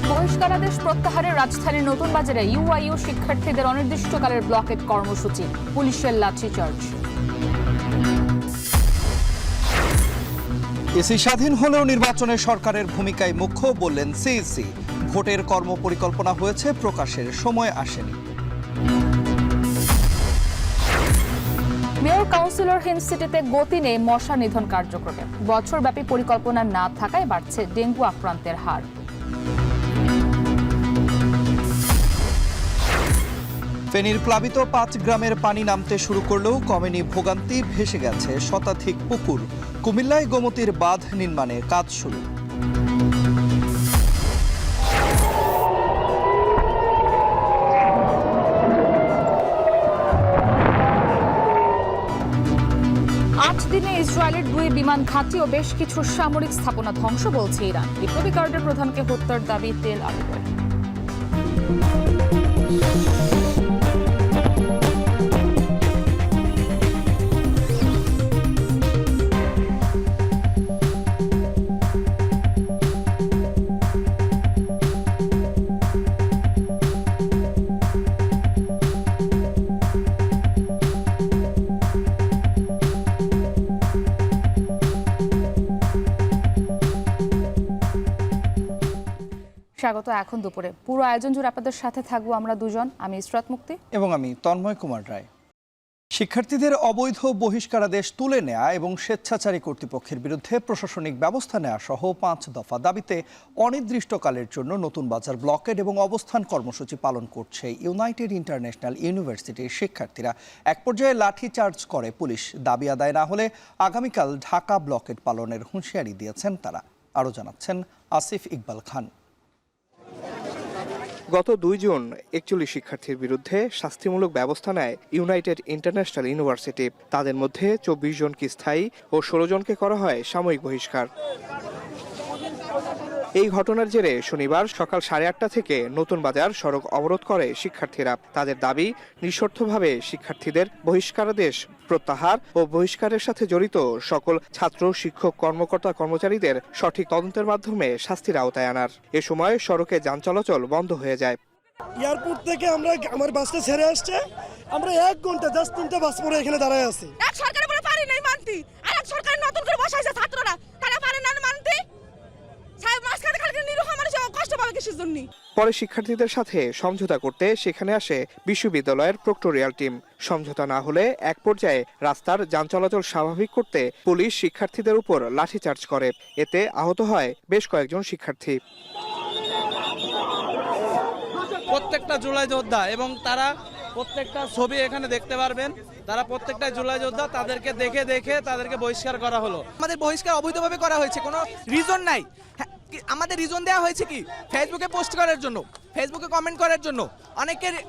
বহিষ্কারাদেশ প্রত্যাহারের রাজধানীর নতুন বাজারে ইউআইইউ শিক্ষার্থীদের অনির্দিষ্টকালের ব্লকেট কর্মসূচি, পুলিশের লাঠিচার্জ। ইসি স্বাধীন হলেও নির্বাচনে সরকারের ভূমিকায় মুখ্য বললেন সিইসি। ভোটের কর্মপরিকল্পনা হয়েছে, প্রকাশের সময় আসেনি। মেয়র কাউন্সিলরহীন সিটিতে গতি নেই মশা নিধন কার্যক্রমে। বছরব্যাপী পরিকল্পনা না থাকায় বাড়ছে ডেঙ্গু আক্রান্তের হার। ফেনীর প্লাবিত 5 গ্রামের পানি নামতে শুরু করলেও কমেনি ভোগান্তি, ভেসে গেছে শতাধিক পুকুর। কুমিল্লায় গোমতীর বাঁধ নির্মাণে কাজ শুরু। দিনে ইসরায়েলের 2 বিমান ঘাঁটি ও বেশ কিছু সামরিক স্থাপনা ধ্বংস বলছে ইরান। বিপ্লবী গার্ডের প্রধানকে হত্যার দাবি তেল আবিবের। স্বাগত। এখন দুপুরে পুরো আয়োজন জুড়ে আপনাদের সাথে থাকবো আমরা দুজন, আমি ইসরাত মুক্তি এবং আমি তন্ময় কুমার রায়। শিক্ষার্থীদের অবৈধ বহিষ্কারাদেশ তুলে নেওয়া এবং স্বেচ্ছাচারী কর্তৃপক্ষের বিরুদ্ধে প্রশাসনিক ব্যবস্থা নেওয়া সহ 5 দফা দাবিতে অনির্দিষ্টকালের জন্য নতুন বাজার ব্লকেড এবং অবস্থান কর্মসূচি পালন করছে ইউনাইটেড ইন্টারন্যাশনাল ইউনিভার্সিটির শিক্ষার্থীরা। এক পর্যায়ে লাঠিচার্জ করে পুলিশ। দাবি আদায় না হলে আগামীকাল ঢাকা ব্লকেড পালনের হুঁশিয়ারি দিয়েছেন তারা। আরও জানাচ্ছেন আসিফ ইকবাল খান। গত 2 জুন 41 শিক্ষার্থীর বিরুদ্ধে শাস্তিমূলক ব্যবস্থা নেয় ইউনাইটেড ইন্টারন্যাশনাল ইউনিভার্সিটি। তাদের মধ্যে 24 জনকে স্থায়ী ও 16 জনকে করা হয় সাময়িক বহিষ্কার। এই ঘটনার জেরে শনিবার সকাল 8:30 থেকে নতুন বাজার সড়ক অবরোধ করে শিক্ষার্থীরা। তাদের দাবি, নিঃশর্তভাবে শিক্ষার্থীদের বহিষ্কারাদেশ প্রত্যাহার ও বহিষ্কারের সাথে জড়িত সকল ছাত্র, শিক্ষক, কর্মকর্তা, কর্মচারীদের সঠিক তদন্তের মাধ্যমে শাস্তির আওতায় আনার। এ সময় সড়কে যান চলাচল বন্ধ হয়ে যায়। এয়ারপোর্ট থেকে আমার বাসটা ছেড়ে আসছে, আমরা 1 ঘন্টা 3টা বাস পরে এখানে দাঁড়ায় আছি। এক সরকারের বলে পারি নাই মানতে, আর এক সরকার নতুন করে বসাইছে ছাত্ররা, তারা পারে না মানতে। সাহেব মাসখানে খালি নিরীহ মানুষ কষ্ট পাবে কিসের জন্য? পরে শিক্ষার্থীদের সাথে সমঝোতা করতে সেখানে আসে বিশ্ববিদ্যালয়ের প্রক্টোরিয়াল টিম। সমঝোতা না হলে এক পর্যায়ে রাস্তার যান চলাচল স্বাভাবিক করতে পুলিশ শিক্ষার্থীদের উপর লাঠিচার্জ করে। এতে আহত হয় বেশ কয়েকজন শিক্ষার্থী। প্রত্যেকটা জুলাই যোদ্ধা এবং তারা প্রত্যেকটা ছবি এখানে দেখতে পারবেন, তারা প্রত্যেকটা জুলাই যোদ্ধা। তাদেরকে দেখে তাদেরকে বহিষ্কার করা হলো। আমাদের বহিষ্কার অবৈধভাবে করা হয়েছে, কোনো রিজন নাই। আমাদের রিজন দেওয়া হয়েছে কি ফেসবুকে পোস্ট করার জন্য, ফেসবুকে কমেন্ট করার জন্য।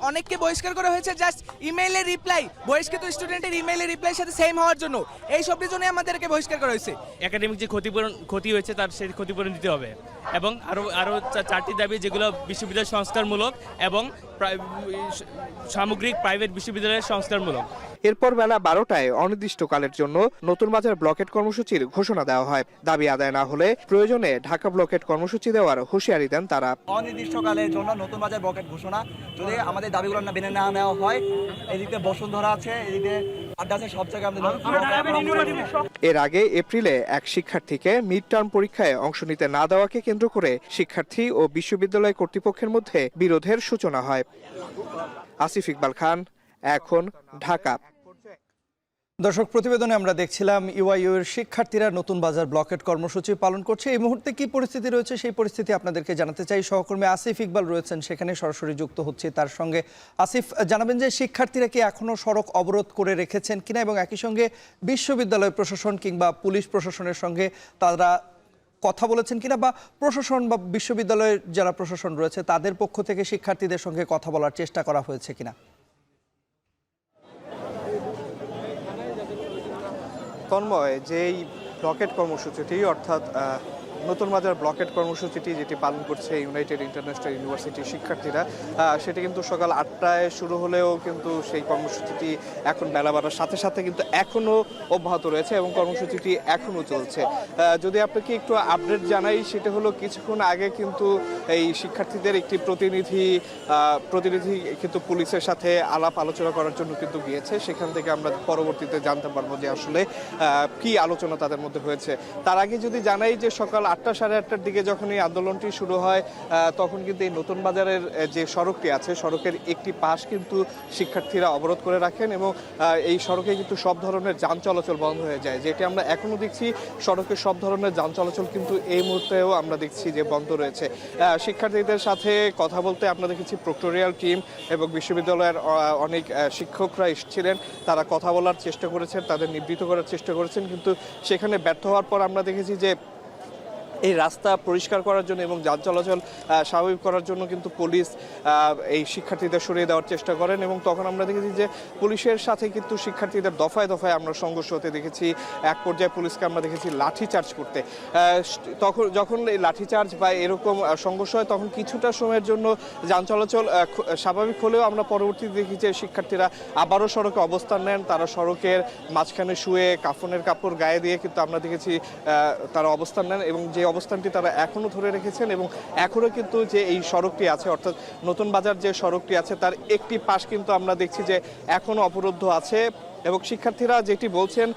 অনেককে বহিষ্কার করা হয়েছে জাস্ট ইমেইলের রিপ্লাই, বহিষ্কৃত স্টুডেন্টের ইমেইলের রিপ্লাইয়ের সাথে সেম হওয়ার জন্য। এই সব রিজনে আমাদেরকে বহিষ্কার করা হয়েছে। একাডেমিক যে ক্ষতি হয়েছে তার সেই ক্ষতিপূরণ দিতে হবে এবং আরো 4টি দাবি, যেগুলো বিশ্ববিদ্যালয় সংস্কারমূলক এবং সামগ্রিক প্রাইভেট বিশ্ববিদ্যালয়ের সংস্কারমূলক। এরপর বেলা 12টায় অনির্দিষ্টকালের জন্য নতুন বাজার ব্লকেট কর্মসূচির ঘোষণা দেওয়া হয়। দাবি আদায় না হলে প্রয়োজনে ঢাকা ব্লকেট কর্মসূচি দেওয়ার হুঁশিয়ারি দেন তারা। অনির্দিষ্টকালের জন্য নতুন বাজার ব্লকেট ঘোষণা, যদি আমাদের দাবিগুলো না মেনে না নেওয়া হয়, এদিকে বসুন্ধরা আছে, এদিকে আড্ডা আছে, সব জায়গায় আমাদের। এর আগে এপ্রিলে এক শিক্ষার্থীকে মিড টার্ম পরীক্ষায় অংশ নিতে না দেওয়াকে কেন্দ্র করে শিক্ষার্থী ও বিশ্ববিদ্যালয় কর্তৃপক্ষের মধ্যে বিরোধের সূচনা হয়। আসিফ ইকবাল খান, এখন, ঢাকা। দর্শক, প্রতিবেদনে আমরা দেখছিলাম ইউআইইউ এর শিক্ষার্থীরা নতুন বাজার ব্লকেট কর্মসূচি পালন করছে। এই মুহূর্তে কি পরিস্থিতি রয়েছে সেই পরিস্থিতি আপনাদেরকে জানাতে চাই। সহকর্মী আসিফ ইকবাল রয়েছেন সেখানে, সরাসরি যুক্ত হচ্ছে তার সঙ্গে। আসিফ, জানাবেন যে শিক্ষার্থীরা কি এখনো সড়ক অবরোধ করে রেখেছেন কিনা, এবং একই সঙ্গে বিশ্ববিদ্যালয় প্রশাসন কিংবা পুলিশ প্রশাসনের সঙ্গে তারা কথা বলেছেন কিনা, বা প্রশাসন বা বিশ্ববিদ্যালয়ের যারা প্রশাসন রয়েছে তাদের পক্ষ থেকে শিক্ষার্থীদের সঙ্গে কথা বলার চেষ্টা করা হয়েছে কিনা? তন্ময়, যেই ব্লকেট কর্মসূচিটি অর্থাৎ নতুন বাজার ব্লকেট কর্মসূচিটি যেটি পালন করছে ইউনাইটেড ইন্টারন্যাশনাল ইউনিভার্সিটির শিক্ষার্থীরা, সেটি কিন্তু সকাল 8টায় শুরু হলেও কিন্তু সেই কর্মসূচিটি এখন বেলা বাড়ার সাথে সাথে কিন্তু এখনও অব্যাহত রয়েছে এবং কর্মসূচিটি এখনও চলছে। যদি আপনাকে একটু আপডেট জানাই, সেটা হলো কিছুক্ষণ আগে কিন্তু এই শিক্ষার্থীদের একটি প্রতিনিধি কিন্তু পুলিশের সাথে আলাপ আলোচনা করার জন্য কিন্তু গিয়েছে। সেখান থেকে আমরা পরবর্তীতে জানতে পারবো যে আসলে কি আলোচনা তাদের মধ্যে হয়েছে। তার আগে যদি জানাই যে সকাল 8টা সাড়ে 8টার দিকে যখন এই আন্দোলনটি শুরু হয়, তখন কিন্তু এই নতুন বাজারের যে সড়কটি আছে, সড়কের একটি পাশ কিন্তু শিক্ষার্থীরা অবরোধ করে রাখেন এবং এই সড়কে কিন্তু সব ধরনের যান চলাচল বন্ধ হয়ে যায়। যেটি আমরা এখনো দেখছি, সড়কের সব ধরনের যান চলাচল কিন্তু এই মুহূর্তেও আমরা দেখছি যে বন্ধ রয়েছে। শিক্ষার্থীদের সাথে কথা বলতে আমরা দেখেছি প্রক্টোরিয়াল টিম এবং বিশ্ববিদ্যালয়ের অনেক শিক্ষকরা এসেছিলেন। তারা কথা বলার চেষ্টা করেছেন, তাদের নিবৃত্ত করার চেষ্টা করেছেন, কিন্তু সেখানে ব্যর্থ হওয়ার পর আমরা দেখেছি যে এই রাস্তা পরিষ্কার করার জন্য এবং যান চলাচল স্বাভাবিক করার জন্য কিন্তু পুলিশ এই শিক্ষার্থীদের সরিয়ে দেওয়ার চেষ্টা করেন এবং তখন আমরা দেখেছি যে পুলিশের সাথে কিন্তু শিক্ষার্থীদের দফায় দফায় আমরা সংঘর্ষ হতে দেখেছি। এক পর্যায়ে পুলিশকে আমরা দেখেছি লাঠিচার্জ করতে। যখন এই লাঠিচার্জ বা এরকম সংঘর্ষ হয়, তখন কিছুটা সময়ের জন্য যান চলাচল স্বাভাবিক হলেও আমরা পরবর্তীতে দেখি যে শিক্ষার্থীরা আবারও সড়কে অবস্থান নেন। তারা সড়কের মাঝখানে শুয়ে কাফনের কাপড় গায়ে দিয়ে কিন্তু আমরা দেখেছি তারা অবস্থান নেন এবং যে অবস্থানটি তারা এখনো ধরে রেখেছেন এবং এখনো কিন্তু যে এই সড়কটি আছে, অর্থাৎ নতুন বাজার যে সড়কটি আছে, তার একটি পাশ কিন্তু আমরা দেখছি যে এখনো অবরুদ্ধ আছে। এবং শিক্ষার্থীরা যেটি বলছেন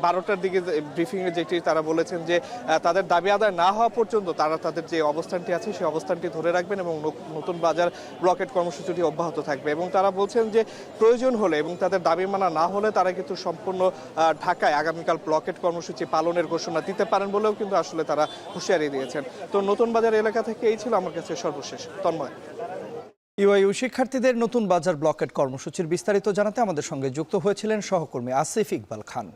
12টার দিকে ব্রিফিংয়ে যেটি তারা বলেছেন যে তাদের দাবি আদায় না হওয়া পর্যন্ত তারা তাদের যে অবস্থানটি আছে সেই অবস্থানটি ধরে রাখবেন এবং নতুন বাজার ব্লকেট কর্মসূচিটি অব্যাহত থাকবে। এবং তারা বলছেন যে প্রয়োজন হলে এবং তাদের দাবি মানা না হলে তারা কিন্তু সম্পূর্ণ ঢাকায় আগামীকাল ব্লকেট কর্মসূচি পালনের ঘোষণা দিতে পারেন বলেও কিন্তু আসলে তারা হুঁশিয়ারি দিয়েছেন। তো নতুন বাজার এলাকা থেকে এই ছিল আমার কাছে সর্বশেষ। তন্ময়। ইউআইইউ শিক্ষার্থীদের নতুন বাজার ব্লকেট কর্মসূচির বিস্তারিত জানাতে আমাদের সঙ্গে যুক্ত হয়েছিলেন সহকর্মী আসিফ ইকবাল খান।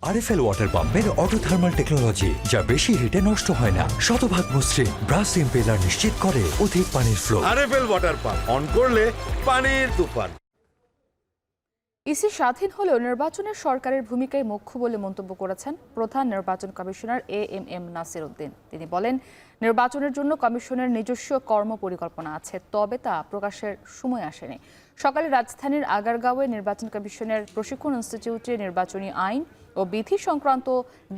আরএফএল ওয়াটার পাম্পের অটো থার্মাল টেকনোলজি, যা বেশি হিটে নষ্ট হয় না, শতভাগ মসৃণ, ব্রাশ ইম্পেলার নিশ্চিত করে অধিক পানির flow. RFL water pump on করলে পানির তুফান। ইসি স্বাধীন হলেও নির্বাচনের সরকারের ভূমিকায় মুখ্য বলে মন্তব্য করেছেন প্রধান নির্বাচন কমিশনার এএমএম নাসির উদ্দিন। তিনি বলেন, নির্বাচনের জন্য কমিশনের নিজস্ব কর্মপরিকল্পনা আছে, তবে তা প্রকাশের সময় আসেনি। সকালে রাজধানীর আগারগাঁওয়ে নির্বাচন কমিশনের প্রশিক্ষণ ইনস্টিটিউটে নির্বাচনী আইন ও বিধি সংক্রান্ত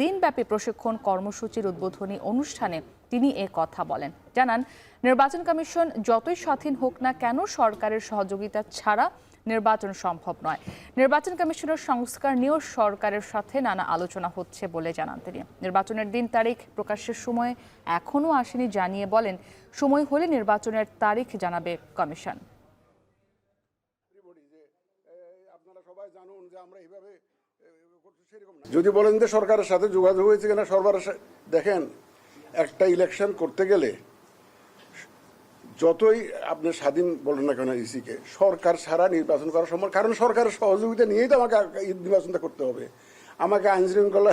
দিনব্যাপী প্রশিক্ষণ কর্মসূচির উদ্বোধনী অনুষ্ঠানে তিনি এ কথা বলেন। জানান, নির্বাচন কমিশন যতই স্বাধীন হোক না কেন, সরকারের সহযোগিতা ছাড়া নির্বাচন সম্ভব নয়। নির্বাচন কমিশনের সংস্কার নিয়েও সরকারের সাথে নানা আলোচনা হচ্ছে বলে জানান তিনি। নির্বাচনের দিন তারিখ প্রকাশের সময় এখনও আসেনি জানিয়ে বলেন, সময় হলে নির্বাচনের তারিখ জানাবে কমিশন। যদি বলেন যে সরকারের সাথে যোগাযোগ হয়েছে কিনা, সরকারের দেখেন, একটা ইলেকশন করতে গেলে যতই আপনি স্বাধীন বলেন না কেন ইসিকে, সরকার ছাড়া নির্বাচন করা সম্ভব, কারণ সরকারের সহযোগিতা নিয়েই তো আমাকে নির্বাচনটা করতে হবে। আমাকে আইন শৃঙ্খলা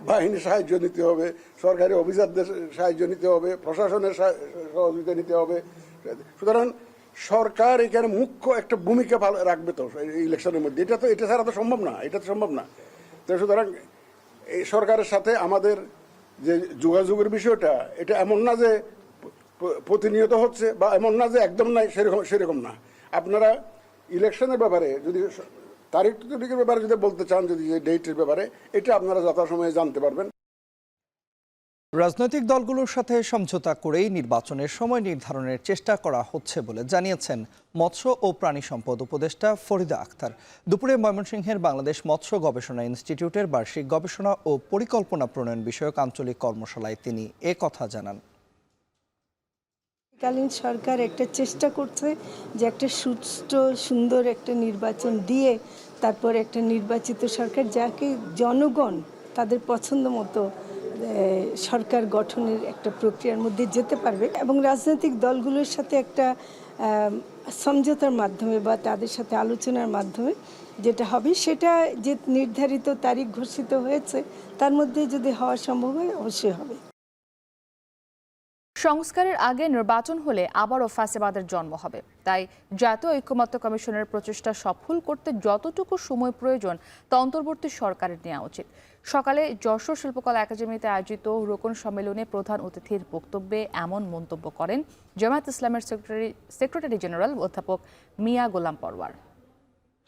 বাহিনীর সাহায্য নিতে হবে, সরকারি অফিসারদের সাহায্য নিতে হবে, প্রশাসনের সহযোগিতা নিতে হবে। সুতরাং সরকার এখানে মুখ্য একটা ভূমিকা রাখবে তো ইলেকশনের মধ্যে। এটা ছাড়া তো সম্ভব না, এটা তো সম্ভব না। তো সুতরাং এই সরকারের সাথে আমাদের যে যোগাযোগের বিষয়টা, এটা এমন না যে প্রতিনিয়ত হচ্ছে বা এমন না যে একদম নাই, সেরকম না। আপনারা ইলেকশনের ব্যাপারে যদি তারিখের ব্যাপারে যদি বলতে চান, যদি ডেটের ব্যাপারে, এটা আপনারা যথাসময়ে জানতে পারবেন। রাজনৈতিক দলগুলোর সাথে সমঝোতা করেই নির্বাচনের সময় নির্ধারণের চেষ্টা করা হচ্ছে বলে জানিয়েছেন মৎস্য ও প্রাণী সম্পদ উপদেষ্টা ফরিদা আক্তার। দুপুরে ময়মনসিংহের বাংলাদেশ মৎস্য গবেষণা ইনস্টিটিউটের বার্ষিক গবেষণা ও পরিকল্পনা প্রণয়ন বিষয়ক আঞ্চলিক কর্মশালায় তিনি এ কথা জানান। কালীন সরকার একটা চেষ্টা করছে যে একটা সুষ্ঠু সুন্দর একটা নির্বাচন দিয়ে তারপর একটা নির্বাচিত সরকার, যাকে জনগণ তাদের পছন্দ মতো সরকার গঠনের একটা প্রক্রিয়ার মধ্যে যেতে পারবে। এবং রাজনৈতিক দলগুলোর সাথে একটা সমঝোতার মাধ্যমে বা তাদের সাথে আলোচনার মাধ্যমে যেটা হবে, সেটা যে নির্ধারিত তারিখ ঘোষিত হয়েছে তার মধ্যে যদি হওয়া সম্ভব হয়, অবশ্যই হবে। সংস্কারের আগে নির্বাচন হলে আবারও ফ্যাসিবাদের জন্ম হবে। তাই জাতীয় ঐক্যমত্য কমিশনের প্রচেষ্টা সফল করতে যতটুকু সময় প্রয়োজন তা অন্তর্বর্তী সরকারের নেওয়া উচিত। সকালে যশোর শিল্পকলা একাডেমিতে আয়োজিত রোকন সম্মেলনে প্রধান অতিথির বক্তব্যে এমন মন্তব্য করেন জামায়াত ইসলামের সেক্রেটারি জেনারেল অধ্যাপক মিয়া গোলাম পরওয়ার।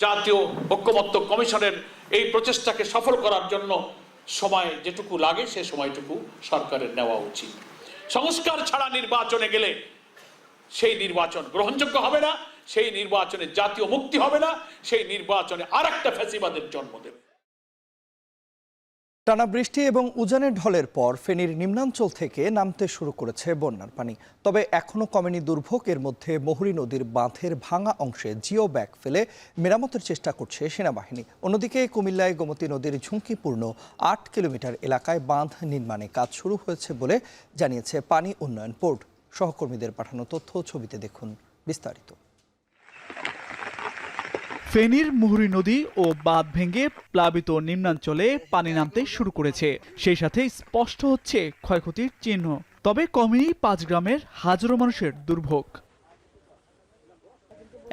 জাতীয় ঐক্যমত্য কমিশনের এই প্রচেষ্টাকে সফল করার জন্য সময় যেটুকু লাগে সে সময়টুকু সরকারের নেওয়া উচিত। সংস্কার ছাড়া নির্বাচনে গেলে সেই নির্বাচন গ্রহণযোগ্য হবে না, সেই নির্বাচনে জাতীয় মুক্তি হবে না, সেই নির্বাচনে আরেকটা ফ্যাসিবাদের জন্ম দেবে। টানা বৃষ্টি এবং উজানের ঢলের পর ফেনীর নিম্নাঞ্চল থেকে নামতে শুরু করেছে বন্যার পানি। তবে এখনও কমেনি দুর্ভোগ। এর মধ্যে মহুরী নদীর বাঁধের ভাঙা অংশে জিও ব্যাগ ফেলে মেরামতের চেষ্টা করছে সেনাবাহিনী। অন্যদিকে কুমিল্লায় গোমতী নদীর ঝুঁকিপূর্ণ ৮ কিলোমিটার এলাকায় বাঁধ নির্মাণে কাজ শুরু হয়েছে বলে জানিয়েছে পানি উন্নয়ন বোর্ড। সহকর্মীদের পাঠানো তথ্য ছবিতে দেখুন বিস্তারিত। ফেনীর মুহুরী নদী ও বাঁধ ভেঙে প্লাবিত নিম্নাঞ্চলে পানি নামতে শুরু করেছে। সেই সাথে স্পষ্ট হচ্ছে ক্ষয়ক্ষতির চিহ্ন। তবে কমেনি ৫ গ্রামের হাজারো মানুষের দুর্ভোগ।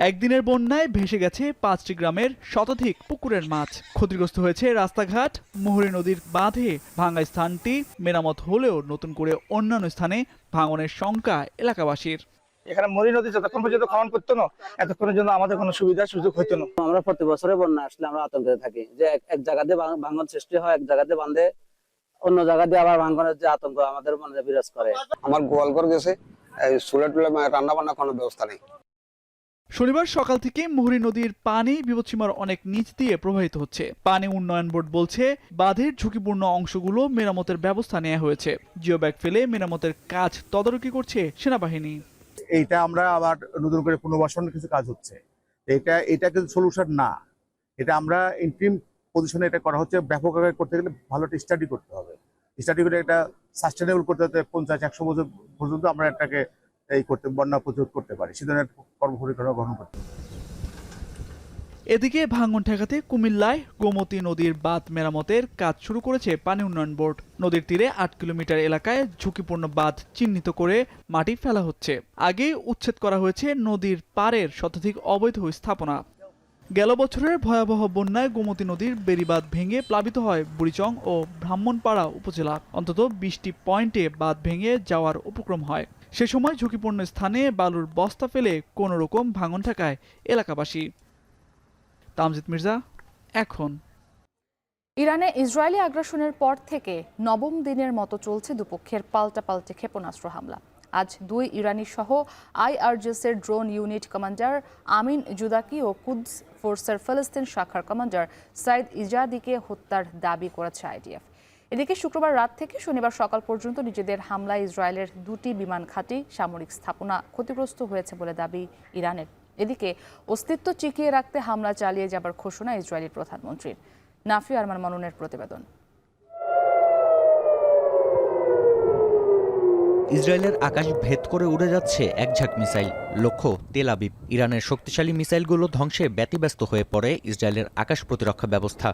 একদিনের বন্যায় ভেসে গেছে ৫টি গ্রামের শতাধিক পুকুরের মাছ। ক্ষতিগ্রস্ত হয়েছে রাস্তাঘাট। মুহুরী নদীর বাঁধে ভাঙা স্থানটি মেরামত হলেও নতুন করে অন্যান্য স্থানে ভাঙনের শঙ্কা এলাকাবাসীর। এখানে মরি নদী যতক্ষণ পর্যন্ত খনন করতো না এতক্ষণের জন্য আমাদের কোনো সুবিধা সুযোগ হইতো না। আমরা প্রতি বছরে বন্যা আসলে আমরা আতঙ্কে থাকি যে এক জায়গাতে ভাঙন সৃষ্টি হয়, এক জায়গাতে বাঁধে, অন্য জায়গা দিয়ে আবার ভাঙনের যে আতঙ্ক আমাদের মনে বিরাজ করে। আমার গোয়ালঘর গেছে, চুলা টুলা রান্না বান্না কোনো ব্যবস্থা নেই। শনিবার সকাল থেকে মুহুরী নদীর পানি বিপদসীমার অনেক নিচ দিয়ে প্রবাহিত হচ্ছে। পানি উন্নয়ন বোর্ড বলছে বাঁধের ঝুঁকিপূর্ণ অংশগুলো মেরামতের ব্যবস্থা নেওয়া হয়েছে। জিও ব্যাগ ফেলে মেরামতের কাজ তদারকি করছে সেনাবাহিনী। এইটা আমরা আবার নতুন করে পুনর্বাসনের কিছু কাজ হচ্ছে। এটা কিন্তু সলিউশন না, এটা আমরা ইন্টিম পজিশনে এটা করা হচ্ছে। ব্যাপক আকারে করতে গেলে ভালো একটা স্টাডি করতে হবে। স্টাডি করে এটা সাস্টেনেবল করতে হতে 50-100 বছর পর্যন্ত আমরা এটাকে বন্যা প্রতিরোধ করতে পারি, সে ধরনের কর্মপরিকল্পনা গ্রহণ করতে পারি। এদিকে ভাঙন ঠেকাতে কুমিল্লায় গোমতী নদীর বাঁধ মেরামতের কাজ শুরু করেছে পানি উন্নয়ন বোর্ড। নদীর তীরে ৮ কিলোমিটার এলাকায় ঝুঁকিপূর্ণ বাঁধ চিহ্নিত করে মাটি ফেলা হচ্ছে। আগে উচ্ছেদ করা হয়েছে নদীর পাড়ের শতাধিক অবৈধ স্থাপনা। গেল বছরের ভয়াবহ বন্যায় গোমতী নদীর বেড়িবাঁধ ভেঙে প্লাবিত হয় বুড়িচং ও ব্রাহ্মণপাড়া উপজেলা। অন্তত 20টি পয়েন্টে বাঁধ ভেঙে যাওয়ার উপক্রম হয়। সে সময় ঝুঁকিপূর্ণ স্থানে বালুর বস্তা ফেলে কোনো রকম ভাঙন ঠেকায় এলাকাবাসী। তামজিদ মির্জা, এখন। ইরানে ইসরায়েলি আগ্রাসনের পর থেকে নবম দিনের মতো চলছে দুপক্ষের পাল্টাপাল্টি ক্ষেপণাস্ত্র হামলা। আজ 2 ইরানি সহ আইআরজিসির ড্রোন ইউনিট কমান্ডার আমিন জুদাকি ও কুদস ফোর্সের ফিলিস্তিন শাখার কমান্ডার সাইদ ইজাদিকে হত্যার দাবি করেছে আইডিএফ। এদিকে শুক্রবার রাত থেকে শনিবার সকাল পর্যন্ত নিজেদের হামলায় ইসরায়েলের 2টি বিমান ঘাঁটি, সামরিক স্থাপনা ক্ষতিগ্রস্ত হয়েছে বলে দাবি ইরানের। এদিকে অস্তিত্ব টিকিয়ে রাখতে হামলা চালিয়ে যাবার ঘোষণা ইসরায়েলি প্রধানমন্ত্রীর। নাফি আরমান মামুনের প্রতিবেদন। ইসরায়েলের আকাশ ভেদ করে উড়ে যাচ্ছে এক ঝাঁক মিসাইল। লক্ষ্য তেল আবিব। ইরানের শক্তিশালী মিসাইলগুলো ধ্বংসে ব্যতিব্যস্ত হয়ে পড়ে ইসরায়েলের আকাশ প্রতিরক্ষা ব্যবস্থা।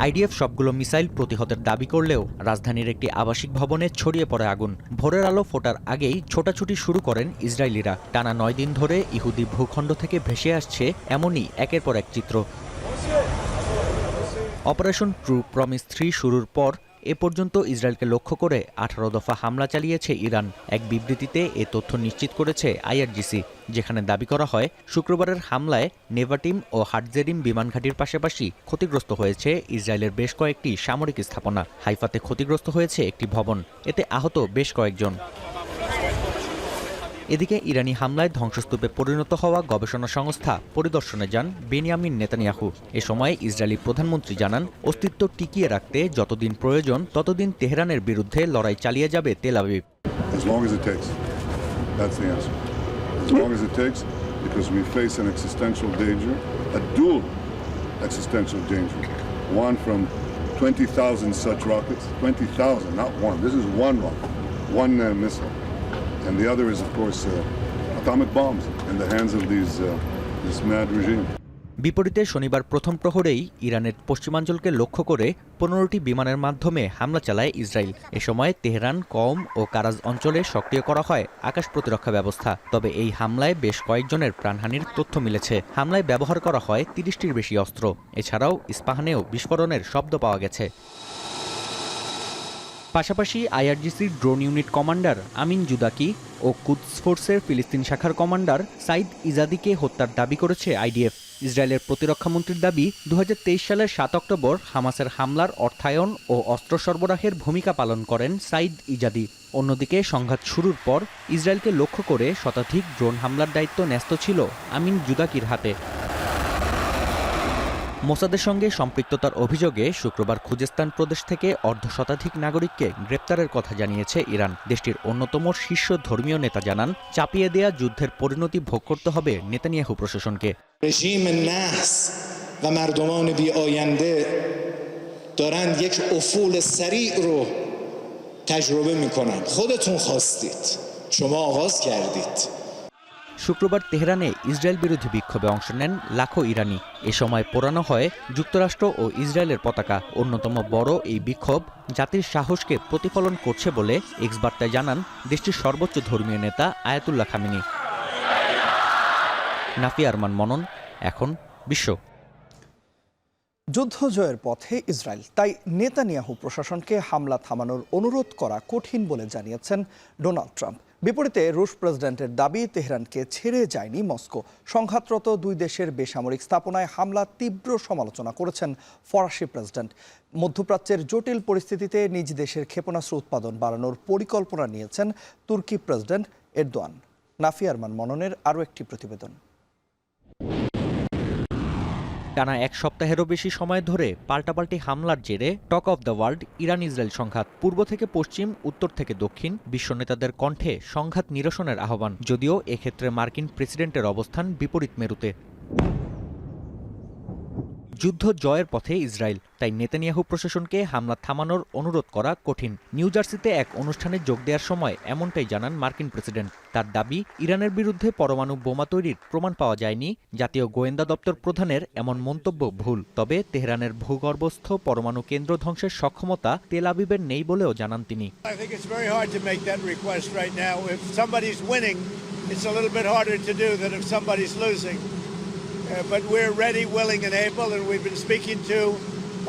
আইডিএফ সবগুলো মিসাইল প্রতিহতের দাবি করলেও রাজধানীর একটি আবাসিক ভবনে ছড়িয়ে পড়ে আগুন। ভোরের আলো ফোটার আগেই ছোটাছুটি শুরু করেন ইসরায়েলিরা। টানা 9 দিন ধরে ইহুদি ভূখণ্ড থেকে ভেসে আসছে এমনই একের পর এক চিত্র। অপারেশন ট্রু প্রমিস 3 শুরুর পর এ পর্যন্ত ইসরায়েলকে লক্ষ্য করে 18 দফা হামলা চালিয়েছে ইরান। এক বিবৃতিতে এ তথ্য নিশ্চিত করেছে আইআরজিসি, যেখানে দাবি করা হয় শুক্রবারের হামলায় নেভাটিম ও হাটজেরিম বিমান ঘাঁটির পাশাপাশি ক্ষতিগ্রস্ত হয়েছে ইসরায়েলের বেশ কয়েকটি সামরিক স্থাপনা। হাইফাতে ক্ষতিগ্রস্ত হয়েছে একটি ভবন, এতে আহত বেশ কয়েকজন। এদিকে ইরানি হামলায় ধ্বংসস্তূপে পরিণত হওয়া গবেষণা সংস্থা পরিদর্শনে যান বেনিয়ামিন নেতানিয়াহু। এ সময় ইসরায়েলি প্রধানমন্ত্রী জানান, অস্তিত্ব টিকিয়ে রাখতে যতদিন প্রয়োজন ততদিন তেহরানের বিরুদ্ধে লড়াই চালিয়ে যাবে Tel Aviv. One from 20,000 such rockets, 20,000, not one. This is one missile. And the other is, of course, atomic bombs in the hands of this mad regime. বিপরীতে শনিবার প্রথম প্রহরেই ইরানের পশ্চিমাঞ্চলকে লক্ষ্য করে 15টি বিমানের মাধ্যমে হামলা চালায় ইসরায়েল। এ সময় তেহরান, কম ও কারাজ অঞ্চলে সক্রিয় করা হয় আকাশ প্রতিরক্ষা ব্যবস্থা। তবে এই হামলায় বেশ কয়েকজনের প্রাণহানির তথ্য মিলেছে। হামলায় ব্যবহার করা হয় 30টির বেশি অস্ত্র। এছাড়াও ইস্পাহানেও বিস্ফোরণের শব্দ পাওয়া গেছে। পাশাপাশি আইআরজিসির ড্রোন ইউনিট কমান্ডার আমিন জুদাকি ও কুদস ফোর্সের ফিলিস্তিন শাখার কমান্ডার সাইদ ইজাদিকে হত্যার দাবি করেছে আইডিএফ। ইসরায়েলের প্রতিরক্ষামন্ত্রীর দাবি, 2023 সালের 7 অক্টোবর হামাসের হামলার অর্থায়ন ও অস্ত্র সরবরাহের ভূমিকা পালন করেন সাইদ ইজাদি। অন্যদিকে সংঘাত শুরুর পর ইসরায়েলকে লক্ষ্য করে শতাধিক ড্রোন হামলার দায়িত্ব ন্যস্ত ছিল আমিন জুদাকির হাতে। মোসাদের সঙ্গে সম্পৃক্ততার অভিযোগে শুক্রবার খুজেস্তান প্রদেশ থেকে অর্ধশতাধিক নাগরিককে গ্রেপ্তারের কথা জানিয়েছে ইরান। দেশটির অন্যতম শীর্ষ ধর্মীয় নেতা জানান, চাপিয়ে দেয়া যুদ্ধের পরিণতি ভোগ করতে হবে নেতানিয়াহু প্রশাসনকে। رژیم نحس و مردمان بی آینده دارند یک افول سریع رو تجربه میکنند. خودتون خواستید. شما آغاز کردید. শুক্রবার তেহরানে ইসরায়েল বিরোধী বিক্ষোভে অংশ নেন লাখো ইরানি। এ সময় পোড়ানো হয় যুক্তরাষ্ট্র ও ইসরায়েলের পতাকা। অন্যতম বড় এই বিক্ষোভ জাতির সাহসকে প্রতিফলন করছে বলে এক্স বার্তায় জানান দেশটির সর্বোচ্চ ধর্মীয় নেতা আয়াতুল্লাহ খামেনি। নাফিয়া আরমান মনন, এখন বিশ্ব। যুদ্ধ জয়ের পথে ইসরায়েল, তাই নেতানিয়াহু প্রশাসনকে হামলা থামানোর অনুরোধ করা কঠিন বলে জানিয়েছেন ডোনাল্ড ট্রাম্প। বিপরীতে রুশ প্রেসিডেন্টের দাবি, তেহরানকে ছেড়ে যায়নি মস্কো। সংঘাতরত দুই দেশের বেসামরিক স্থাপনায় হামলা তীব্র সমালোচনা করেছেন ফরাসি প্রেসিডেন্ট। মধ্যপ্রাচ্যের জটিল পরিস্থিতিতে নিজ দেশের ক্ষেপণাস্ত্র উৎপাদন বাড়ানোর পরিকল্পনা নিয়েছেন তুর্কি প্রেসিডেন্ট এরদোয়ান। নাফিয়া আরমান মননের আরও একটি প্রতিবেদন। টানা এক সপ্তাহেরও বেশি সময় ধরে পাল্টাপাল্টি হামলার জেরে talk of the world Iran Israel সংঘাত। পূর্ব থেকে পশ্চিম, উত্তর থেকে দক্ষিণ বিশ্ব নেতাদের কণ্ঠে সংঘাত নিরসনের আহ্বান, যদিও এক্ষেত্রে মার্কিন প্রেসিডেন্টের অবস্থান বিপরীত মেরুতে। যুদ্ধ জয়ের পথে ইসরায়েল, তাই নেতানিয়াহু প্রশাসনকে হামলা থামানোর অনুরোধ করা কঠিন। নিউ জার্সিতে এক অনুষ্ঠানে যোগ দেওয়ার সময় এমনটাই জানান মার্কিন প্রেসিডেন্ট। তার দাবি, ইরানের বিরুদ্ধে পরমাণু বোমা তৈরির প্রমাণ পাওয়া যায়নি। জাতীয় গোয়েন্দা দপ্তর প্রধানের এমন মন্তব্য ভুল। তবে তেহরানের ভূগর্ভস্থ পরমাণু কেন্দ্র ধ্বংসের সক্ষমতা তেল আবিবের নেই বলেও জানান তিনি। But we're ready, willing and able, and we've been speaking to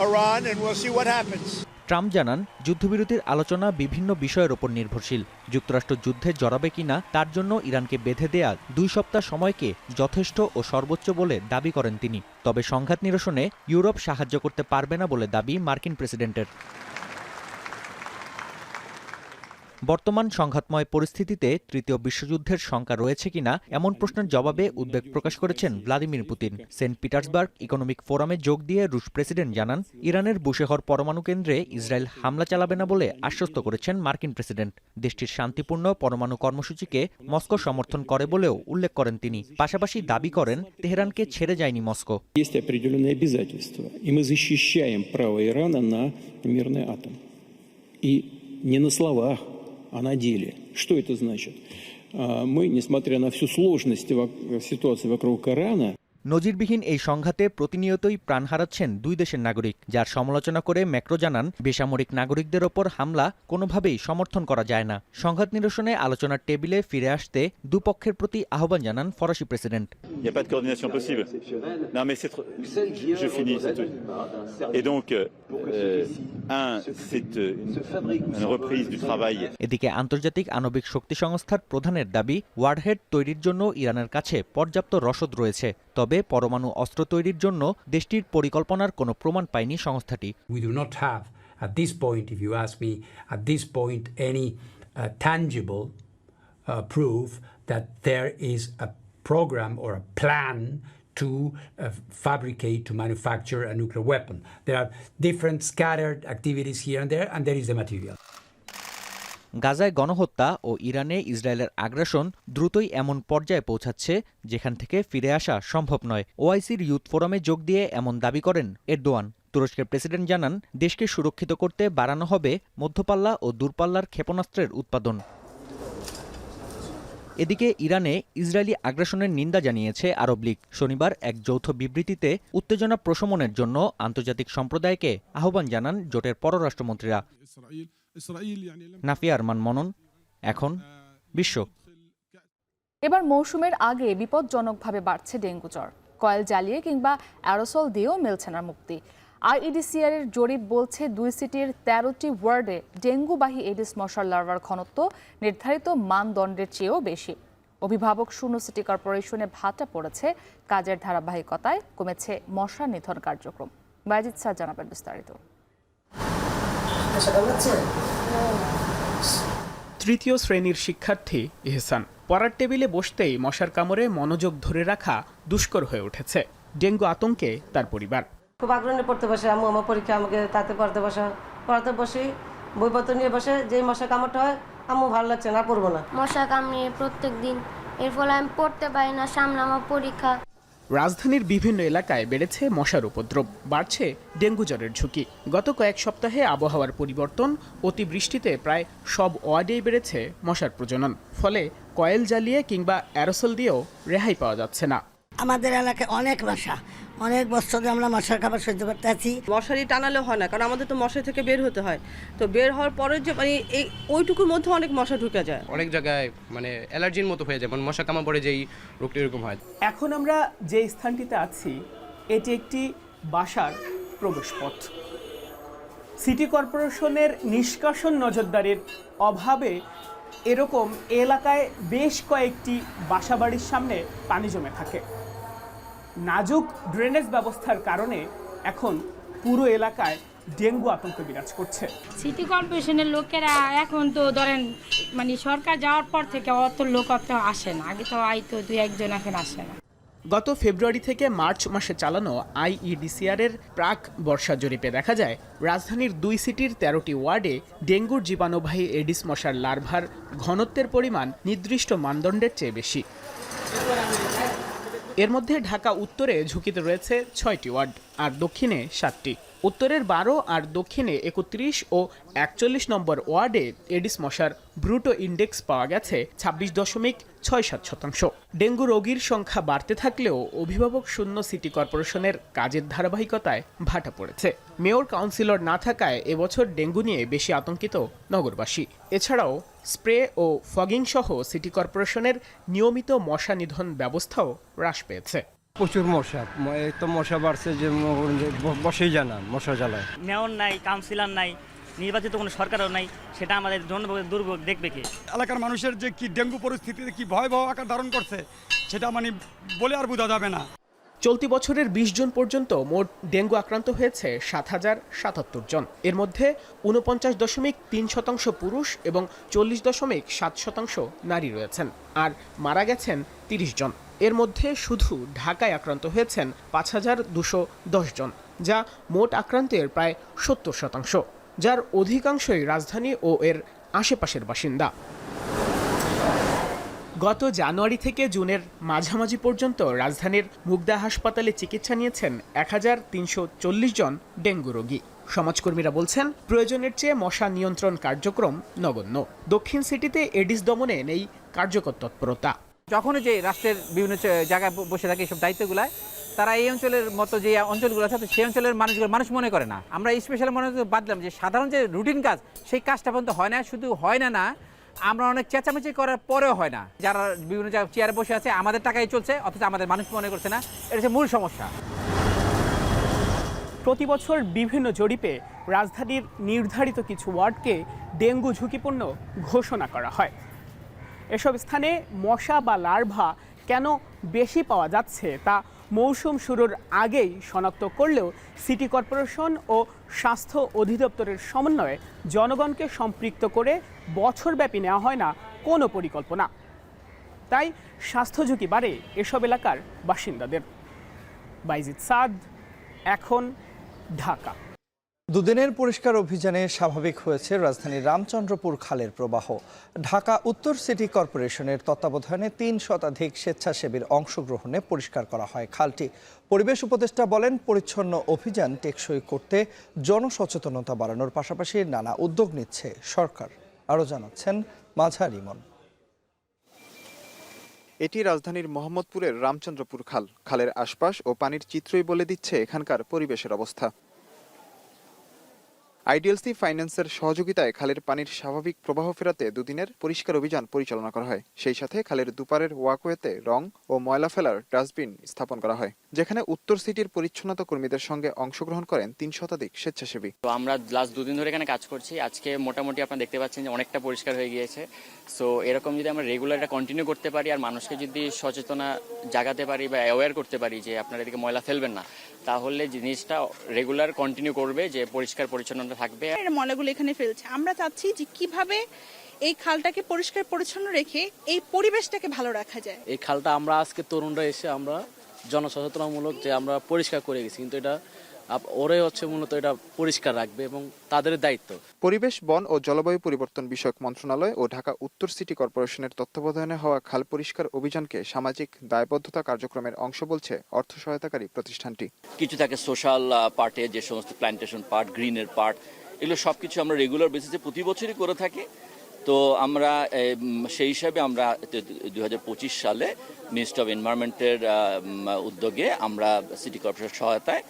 Iran, and we'll see what happens. Trump জানান, যুদ্ধবিরতির আলোচনা বিভিন্ন বিষয়ের উপর নির্ভরশীল। যুক্তরাষ্ট্র যুদ্ধে জড়াবে কিনা তার জন্য ইরানকে বেঁধে দেয়া 2 সপ্তাহ সময়কে যথেষ্ট ও সর্বোচ্চ বলে দাবি করেন তিনি। তবে সংঘাত নিরসনে ইউরোপ সাহায্য করতে পারবে না বলে দাবি মার্কিন প্রেসিডেন্টের। বর্তমান সংঘাতময় পরিস্থিতিতে তৃতীয় বিশ্বযুদ্ধের শঙ্কা রয়েছে কিনা এমন প্রশ্নের জবাবে উদ্বেগ প্রকাশ করেছেন Vladimir Putin. Saint Petersburg economic ফোরামে যোগ দিয়ে রুশ প্রেসিডেন্ট জানান, ইরানের বুশেহর পরমাণু কেন্দ্রে ইসরায়েল হামলা চালাবে না বলে আশ্বস্ত করেছেন মার্কিন প্রেসিডেন্ট। দেশটির শান্তিপূর্ণ পরমাণু কর্মসূচিকে মস্কো সমর্থন করে বলেও উল্লেখ করেন তিনি। পাশাপাশি দাবি করেন, তেহরানকে ছেড়ে যায়নি মস্কো। А на деле. Что это значит? Мы, несмотря на всю сложность ситуации вокруг Ирана, নজিরবিহীন এই সংঘাতে প্রতিনিয়তই প্রাণ হারাচ্ছেন দুই দেশের নাগরিক, যার সমালোচনা করে ম্যাক্রো জানান, বেসামরিক নাগরিকদের ওপর হামলা কোনোভাবেই সমর্থন করা যায় না। সংঘাত নিরসনে আলোচনার টেবিলে ফিরে আসতে দুপক্ষের প্রতি আহ্বান জানান ফরাসি প্রেসিডেন্ট। এদিকে আন্তর্জাতিক আণবিক শক্তি সংস্থার প্রধানের দাবি, ওয়ারহেড তৈরির জন্য ইরানের কাছে পর্যাপ্ত রসদ রয়েছে। তবে পরমাণু অস্ত্র তৈরির জন্য দেশটির পরিকল্পনার কোনো প্রমাণ পায়নি সংস্থাটি। We do not have at this point, if you ask me, at this point any tangible proof that there is a program or a plan to fabricate, to manufacture a nuclear weapon. There are different scattered activities here and there is the material. গাজায় গণহত্যা ও ইরানে ইসরায়েলের আগ্রাসন দ্রুতই এমন পর্যায়ে পৌঁছাচ্ছে যেখান থেকে ফিরে আসা সম্ভব নয়। ওআইসির ইউথ ফোরামে যোগ দিয়ে এমন দাবি করেন এরদোয়ান। তুরস্কের প্রেসিডেন্ট জানান, দেশকে সুরক্ষিত করতে বাড়ানো হবে মধ্যপাল্লা ও দূরপাল্লার ক্ষেপণাস্ত্রের উৎপাদন। এদিকে ইরানে ইসরায়েলি আগ্রাসনের নিন্দা জানিয়েছে আরব লীগ। শনিবার এক যৌথ বিবৃতিতে উত্তেজনা প্রশমনের জন্য আন্তর্জাতিক সম্প্রদায়কে আহ্বান জানান জোটের পররাষ্ট্রমন্ত্রীরা। নাফিয়া আরমান মনন, এখন বিশ্ব। এবার মৌসুমের আগে বিপজ্জনকভাবে বাড়ছে ডেঙ্গু জ্বর। কয়েল জ্বালিয়ে কিংবা অ্যারোসল দিয়েও মিলছে না মুক্তি। আইইডিসিআর এর জরিপ বলছে 2 সিটির 13টি ওয়ার্ডে ডেঙ্গুবাহী এডিস মশার লার্ভার ঘনত্ব নির্ধারিত মানদণ্ডের চেয়েও বেশি। অভিভাবক শূন্য সিটি কর্পোরেশনে ভাটা পড়েছে কাজের ধারাবাহিকতায়, কমেছে মশা নিধন কার্যক্রম। বাজিদ স্যার জানাবেন বিস্তারিত। তৃতীয় শ্রেণীর শিক্ষার্থী ইহসান পড়ার টেবিলে বসতেই মশার কামড়ে মনোযোগ ধরে রাখা দুষ্কর হয়ে উঠেছে। ডেঙ্গু আতঙ্কে তার পরিবার। খুব আগ্রহ নিয়ে পড়তে বসে, আম্মু আমার পরীক্ষা, আমাকে তাতে পড়াতে বসি, বইপত্র নিয়ে বসে, যেই মশা কামড়টা হয় আম্মু ভালো লাগছে না, পড়বো না। মশা কামড়িয়ে প্রত্যেক দিন, এর ফলে আমি পড়তে পারি না, সামনে আমার পরীক্ষা। রাজধানীর বিভিন্ন এলাকায় বেড়েছে মশার উপদ্রব, বাড়ছে ডেঙ্গু জ্বরের ঝুঁকি। গত কয়েক সপ্তাহে আবহাওয়ার পরিবর্তন, অতিবৃষ্টিতে প্রায় সব ওয়ার্ডেই বেড়েছে মশার প্রজনন। ফলে কয়েল জ্বালিয়ে কিংবা অ্যারোসল দিয়েও রেহাই পাওয়া যাচ্ছে না। আমাদের এলাকায় অনেক মশা, অনেক বছর ধরে আমরা মশার খাবার সহ্য করতে আছি। মশারি টানালেও হয় না, কারণ আমাদের তো মশারি থেকে বের হতে হয়। তো বের হওয়ার পরে যে মানে এই ওইটুকুর মধ্যে অনেক মশা ঢুকে যায়, অনেক জায়গায় মানে অ্যালার্জির মতো হয়ে যায়, মানে মশা কামড় পড়ে যেই রোগটা এরকম হয়। এখন আমরা যে স্থানটিতে আছি এটি একটি বাসার প্রবেশপথ। সিটি কর্পোরেশনের নিষ্কাশন নজরদারির অভাবে এরকম এলাকায় বেশ কয়েকটি বাসাবাড়ির সামনে পানি জমে থাকে। নাজুক ড্রেনেজ ব্যবস্থার কারণে এখন পুরো এলাকায় ডেঙ্গু আতঙ্ক বিরাজ করছে। সিটি কর্পোরেশনের লোকেরা এখন তো ধরেন মানে সরকার যাওয়ার পর থেকে অত লোক অত আসে না, আগে তো আইতো 2-1 জন, এখন আসে না। গত ফেব্রুয়ারি থেকে মার্চ মাসে চালানো আইইডিসিআর এর প্রাক বর্ষা জরিপে দেখা যায় রাজধানীর 2 সিটির 13টি ওয়ার্ডে ডেঙ্গুর জীবাণুবাহী এডিস মশার লার্ভার ঘনত্বের পরিমাণ নির্দিষ্ট মানদণ্ডের চেয়ে বেশি। এর মধ্যে ঢাকা উত্তরে ঝুঁকিতে রয়েছে 6টি ওয়ার্ড আর দক্ষিণে 7টি। উত্তরের 12 আর দক্ষিণে 31 ও 41 নম্বর ওয়ার্ডে এডিস মশার ব্রুটো ইন্ডেক্স পাওয়া গেছে 26.67%। ডেঙ্গু রোগীর সংখ্যা বাড়তে থাকলেও অভিভাবক শূন্য সিটি কর্পোরেশনের কাজের ধারাবাহিকতায় ভাটা পড়েছে। মেয়র কাউন্সিলর না থাকায় এবছর ডেঙ্গু নিয়ে বেশি আতঙ্কিত নগরবাসী। এছাড়াও স্প্রে ও ফগিং সহ সিটি কর্পোরেশনের নিয়মিত মশা নিধন ব্যবস্থাও হ্রাস পেয়েছে। প্রচুর মশা, তো মশা বাড়ছে যে বসেই জানা মশা জ্বালায়। মেয়র নাই, কাউন্সিলর নাই, নির্বাচিত কোনো সরকারও নাই, সেটা আমাদের জনগণের দুর্ভোগ দেখবে কি? এলাকার মানুষের যে কি ডেঙ্গু পরিস্থিতিতে কি ভয়াবহ আকার ধারণ করছে সেটা মানে বলে আর বোঝা যাবে না। চলতি বছরের 20 জুন পর্যন্ত মোট ডেঙ্গু আক্রান্ত হয়েছে 7,077 জন। এর মধ্যে 49.3% পুরুষ এবং 40.7% নারী রয়েছেন, আর মারা গেছেন 30 জন। এর মধ্যে শুধু ঢাকায় আক্রান্ত হয়েছেন 5,210 জন, যা মোট আক্রান্তের প্রায় 70%, যার অধিকাংশই রাজধানী ও এর আশেপাশের বাসিন্দা। গত জানুয়ারি থেকে জুনের মাঝামাঝি পর্যন্ত রাজধানীর মুগদা হাসপাতালে চিকিৎসা নিয়েছেন 1,340 জন ডেঙ্গু রোগী। সমাজকর্মীরা বলছেন প্রয়োজনের চেয়ে মশা নিয়ন্ত্রণ কার্যক্রম নগণ্য। দক্ষিণ সিটিতে এডিস দমনে নেই কার্যকর তৎপরতা। যখনই যে রাষ্ট্রের বিভিন্ন জায়গায় বসে থাকে এইসব দায়িত্বগুলায়, তারা এই অঞ্চলের মতো যে অঞ্চলগুলো আছে সেই অঞ্চলের মানুষ মনে করে না। আমরা স্পেশাল মনে বাদলাম যে সাধারণ যে রুটিন কাজ সেই কাজটা পর্যন্ত হয় না। শুধু হয় না, আমরা অনেক চেঁচামেচি করার পরেও হয় না। যারা বিভিন্ন জায়গায় চেয়ারে বসে আছে আমাদের টাকায় চলছে, অথচ আমাদের মানুষ মনে করছে না। এটা হচ্ছে মূল সমস্যা। প্রতি বছর বিভিন্ন জরিপে রাজধানীর নির্ধারিত কিছু ওয়ার্ডকে ডেঙ্গু ঝুঁকিপূর্ণ ঘোষণা করা হয়। এসব স্থানে মশা বা লার্ভা কেন বেশি পাওয়া যাচ্ছে তা মৌসুম শুরুর আগেই শনাক্ত করলেও সিটি কর্পোরেশন ও স্বাস্থ্য অধিদপ্তরের সমন্বয়ে জনগণকে সম্পৃক্ত করে বছরব্যাপী নেওয়া হয় না কোনো পরিকল্পনা। তাই স্বাস্থ্য ঝুঁকি বাড়ে এসব এলাকার বাসিন্দাদের। বাইজিদ সাদ, এখন, ঢাকা। দুদিনের পরিষ্কার অভিযানে স্বাভাবিক হয়েছে রাজধানীর রামচন্দ্রপুর খালের প্রবাহ। ঢাকা উত্তর সিটি কর্পোরেশনের তত্ত্বাবধানে 3 শতাধিক স্বেচ্ছাসেবীর অংশগ্রহণে পরিষ্কার করা হয় খালটি। পরিবেশ উপদেষ্টা বলেন, পরিচ্ছন্ন অভিযান টেকসই করতে জনসচেতনতা বাড়ানোর পাশাপাশি নানা উদ্যোগ নিচ্ছে সরকার। আরও জানাচ্ছেন মাঝার ইমন। এটি রাজধানীর মোহাম্মদপুরের রামচন্দ্রপুর খাল। খালের আশপাশ ও পানির চিত্রই বলে দিচ্ছে এখানকার পরিবেশের অবস্থা। আইডিএলসি ফাইন্যান্সের সহযোগিতায় খালের পানির স্বাভাবিক প্রবাহ ফেরাতে দুদিনের পরিষ্কার অভিযান পরিচালনা করা হয়। সেই সাথে খালের দুপারের ওয়াকওয়েতে রং ও ময়লা ফেলার ডাস্টবিন স্থাপন করা হয়, যেখানে উত্তর সিটির পরিচ্ছন্নতা কর্মীদের সঙ্গে অংশগ্রহণ করেন ৩ শতাধিক স্বেচ্ছাসেবী। তো আমরা লাস্ট দুদিন ধরে এখানে কাজ করছি। আজকে মোটামুটি আপনারা দেখতে পাচ্ছেন যে অনেকটা পরিষ্কার হয়ে গিয়েছে। সো এরকম যদি আমরা রেগুলার এটা কন্টিনিউ করতে পারি আর মানুষকে যদি সচেতনা জাগাতে পারি বা অ্যাওয়্যার করতে পারি যে আপনারা এদিকে ময়লা ফেলবেন না, তাহলে জিনিসটা রেগুলার কন্টিনিউ করবে, যে পরিষ্কার পরিচ্ছন্নতা থাকবে। ময়লাগুলো এখানে ফেলছে, আমরা চাচ্ছি যে কিভাবে এই খালটাকে পরিষ্কার পরিচ্ছন্ন রেখে এই পরিবেশটাকে ভালো রাখা যায়। এই খালটা আমরা আজকে তরুণরা এসে আমরা জনসচেতনামূলক যে আমরা পরিষ্কার করে গেছি, কিন্তু এটা ওরাই হচ্ছে মূলত এটা পরিষ্কার রাখবে এবং তাদের দায়িত্ব। পরিবেশ, বন ও জলবায়ু পরিবর্তন বিষয়ক মন্ত্রণালয় ও ঢাকা উত্তর সিটি কর্পোরেশনের তত্ত্বাবধানে হওয়া খাল পরিষ্কার অভিযানকে সামাজিক দায়বদ্ধতা কার্যক্রমের অংশ বলছে অর্থ সহায়তাকারী প্রতিষ্ঠানটি। কিছু থাকে সোশ্যাল পার্টে, যে সমস্ত প্ল্যান্টেশন পার্ট, গ্রিনের পার্ট, এগুলো সবকিছু আমরা রেগুলার বেসিসে প্রতি বছরই করে থাকি। তো আমরা সেই হিসাবে আমরা 2025 সালে মিনিস্ট্রি অফ এনভায়রনমেন্টের উদ্যোগে আমরা সিটি কর্পোরেশনের সহায়তায়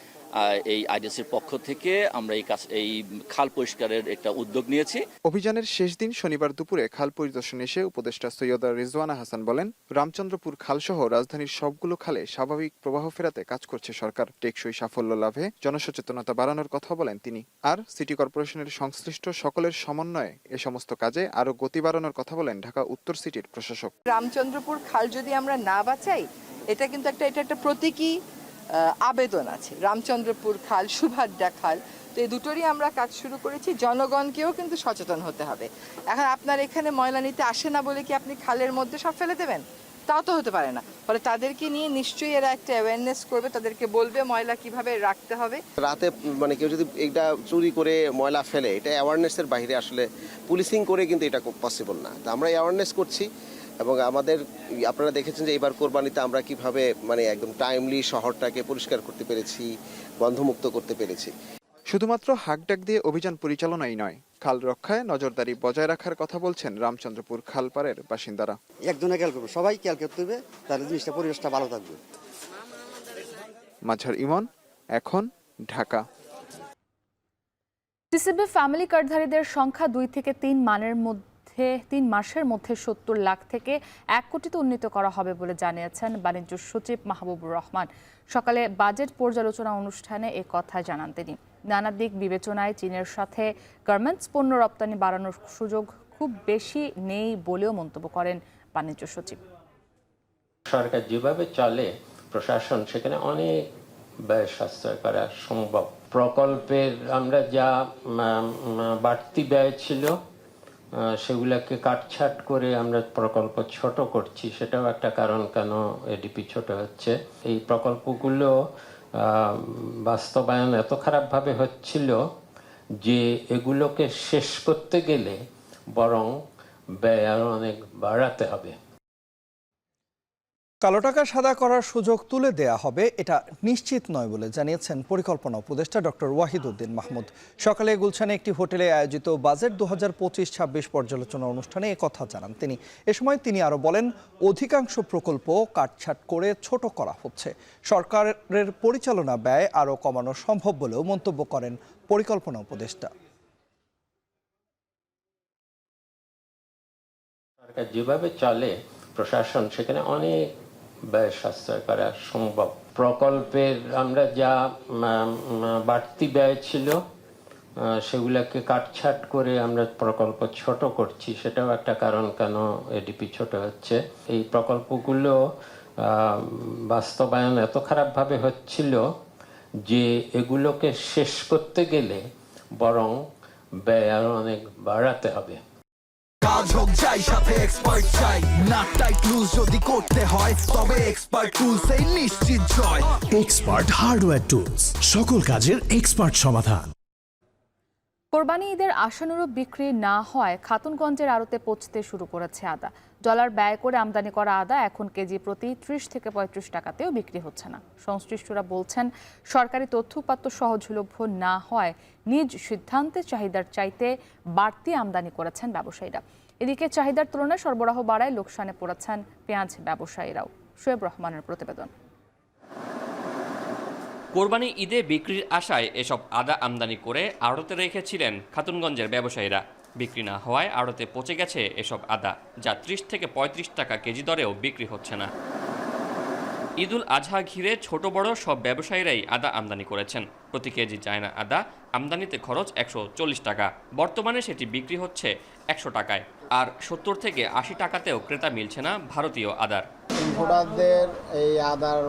এই আইডিএসির পক্ষ থেকে আমরা এই খাল পরিষ্কারের একটা উদ্যোগ নিয়েছি। অভিযানের শেষ দিন শনিবার দুপুরে খাল পরিদর্শনে এসে উপদেষ্টা সৈয়দা রিজওয়ানা হাসান বলেন, রামচন্দ্রপুর খালসহ রাজধানীর সবগুলো খালে স্বাভাবিক প্রবাহ ফেরাতে কাজ করছে সরকার। টেকসই সাফল্য লাভে জনসচেতনতা বাড়ানোর কথা বলেন তিনি। আর সিটি কর্পোরেশনের সংশ্লিষ্ট সকলের সমন্বয়ে এ সমস্ত কাজে আরো গতি বাড়ানোর কথা বলেন ঢাকা উত্তর সিটির প্রশাসক। রামচন্দ্রপুর খাল যদি আমরা না বাঁচাই, এটা কিন্তু একটা প্রতীকী আবেদন আছে। রামচন্দ্রপুর খাল, সুভাদ্রা খাল, তো এই দুটোরই আমরা কাজ শুরু করেছি। জনগণকেও কিন্তু সচেতন হতে হবে। এখন আপনার এখানে ময়লা নিতে আসে না বলে কি আপনি খালের মধ্যে সব ফেলে দেবেন? তা তো হতে পারে না। ফলে তাদেরকে নিয়ে নিশ্চয়ই এরা একটা অ্যাওয়ারনেস করবে, তাদেরকে বলবে ময়লা কিভাবে রাখতে হবে। রাতে কেউ যদি এটা চুরি করে ময়লা ফেলে, এটা অ্যাওয়ারনেসের বাইরে, আসলে পুলিশিং করে কিন্তু এটা পসিবল না। তো আমরা অ্যাওয়ারনেস করছি এবং আমাদের আপনারা দেখেছেন যে এবার কোরবানিতে আমরা কিভাবে একদম টাইমলি শহরটাকে পরিষ্কার করতে পেরেছি, গন্ধমুক্ত করতে পেরেছি। শুধুমাত্র হাঁকডাক দিয়ে অভিযান পরিচালনাই নয়, খাল রক্ষায় নজরদারি বজায় রাখার কথা বলছেন রামচন্দ্রপুর খালপাড়ের বাসিন্দারা। একজনে খেয়াল করবে, সবাই খেয়াল করতে হবে, তাহলে জিনিসটা পরিবেশটা ভালো থাকবে। মাঝার ইমন, এখন, ঢাকা। টিসিবি ফ্যামিলি কার্ডধারীদের সংখ্যা 2 থেকে 3 মাসের মধ্যে 70 লাখ থেকে 1 কোটিতে উন্নীত করা হবে বলে জানিয়েছেন বাণিজ্য সচিব মাহবুবুর রহমান। সকালে বাজেট পর্যালোচনা অনুষ্ঠানে এ কথা জানান তিনি। নানা দিক বিবেচনায় চীনের সাথে গার্মেন্টস পণ্য রপ্তানি বাড়ানোর সুযোগ খুব বেশি নেই বলেও মন্তব্য করেন বাণিজ্য সচিব। সরকার যেভাবে চলে, প্রশাসন সেখানে অনেক ব্যয় সাশ্রয় করা সম্ভব। প্রকল্পের আমরা যা বাড়তি ব্যয় ছিল সেগুলোকে কাটছাট করে আমরা প্রকল্প ছোট করছি, সেটাও একটা কারণ কেন এডিপি ছোট হচ্ছে। এই প্রকল্পগুলো বাস্তবায়ন এত খারাপভাবে হচ্ছিল যে এগুলোকে শেষ করতে গেলে বরং ব্যয় আরো অনেক বাড়াতে হবে। কালো টাকা সাদা করার সুযোগ তুলে দেয়া হবে, এটা নিশ্চিত নয় বলে জানিয়েছেন পরিকল্পনা উপদেষ্টা ডক্টর ওয়াহিদউদ্দিন মাহমুদ। সকালে গুলশানে একটি হোটেলে আয়োজিত বাজেট 2025-26 পর্যালোচনা অনুষ্ঠানে একথা জানান তিনি। এ সময় তিনি আরও বলেন, অধিকাংশ প্রকল্প কাটছাট করে ছোট করা হচ্ছে। সরকারের পরিচালনা ব্যয় আরও কমানো সম্ভব বলেও মন্তব্য করেন পরিকল্পনা উপদেষ্টা। সরকার যেভাবে চলে, প্রশাসন সেখানে অনেক ব্যয় সাশ্রয় করা সম্ভব। প্রকল্পের আমরা যা বাড়তি ব্যয় ছিল সেগুলোকে কাটছাট করে আমরা প্রকল্প ছোট করছি, সেটাও একটা কারণ কেন এডিপি ছোট হচ্ছে। এই প্রকল্পগুলো বাস্তবায়ন এত খারাপভাবে হচ্ছিল যে এগুলোকে শেষ করতে গেলে বরং ব্যয় আরো অনেক বাড়াতে হবে। কাজ হোক যাই, সাথে এক্সপার্ট চাই, না টাইট লুজ যদি করতে হয় তবে এক্সপার্ট টুলস এই নিশ্চিত জয়। এক্সপার্ট হার্ডওয়্যার টুলস, সকল কাজের এক্সপার্ট সমাধান। কোরবানি ঈদের আশানুরূপ বিক্রি না হয় খাতুনগঞ্জের আড়তে পৌঁছতে শুরু করেছে আদা। ডলার ব্যয় করে আমদানি করা আদা এখন কেজি প্রতি 30 থেকে 35 টাকাতেও বিক্রি হচ্ছে না। সংশ্লিষ্টরা বলছেন, সরকারি তথ্যউপাত্ত সহজলভ্য না হয় নিজ সিদ্ধান্তে চাহিদার চাইতে বাড়তি আমদানি করেছেন ব্যবসায়ীরা। এদিকে চাহিদার তুলনায় সরবরাহ বাড়ায় লোকসানে পড়েছেন পেঁয়াজ ব্যবসায়ীরাও। শোয়েব রহমানের প্রতিবেদন। কোরবানি ঈদে বিক্রির আশায় এসব আদা আমদানি করে আড়তে রেখেছিলেন খাতুনগঞ্জের ব্যবসায়ীরা। বিক্রি না হওয়ায় আড়তে পচে গেছে এসব আদা, যা 30 থেকে 35 টাকা কেজি দরেও বিক্রি হচ্ছে না। ঈদুল আজহা ঘিরে ছোট বড় সব ব্যবসায়ীরাই আদা আমদানি করেছেন। প্রতি কেজি চায়না আদা আমদানিতে খরচ 140 টাকা, বর্তমানে সেটি বিক্রি হচ্ছে 100 টাকায়। আর 70 থেকে 80 টাকাতেও ক্রেতা মিলছে না ভারতীয় আদার। ইম্পোর্টারদের এই আদার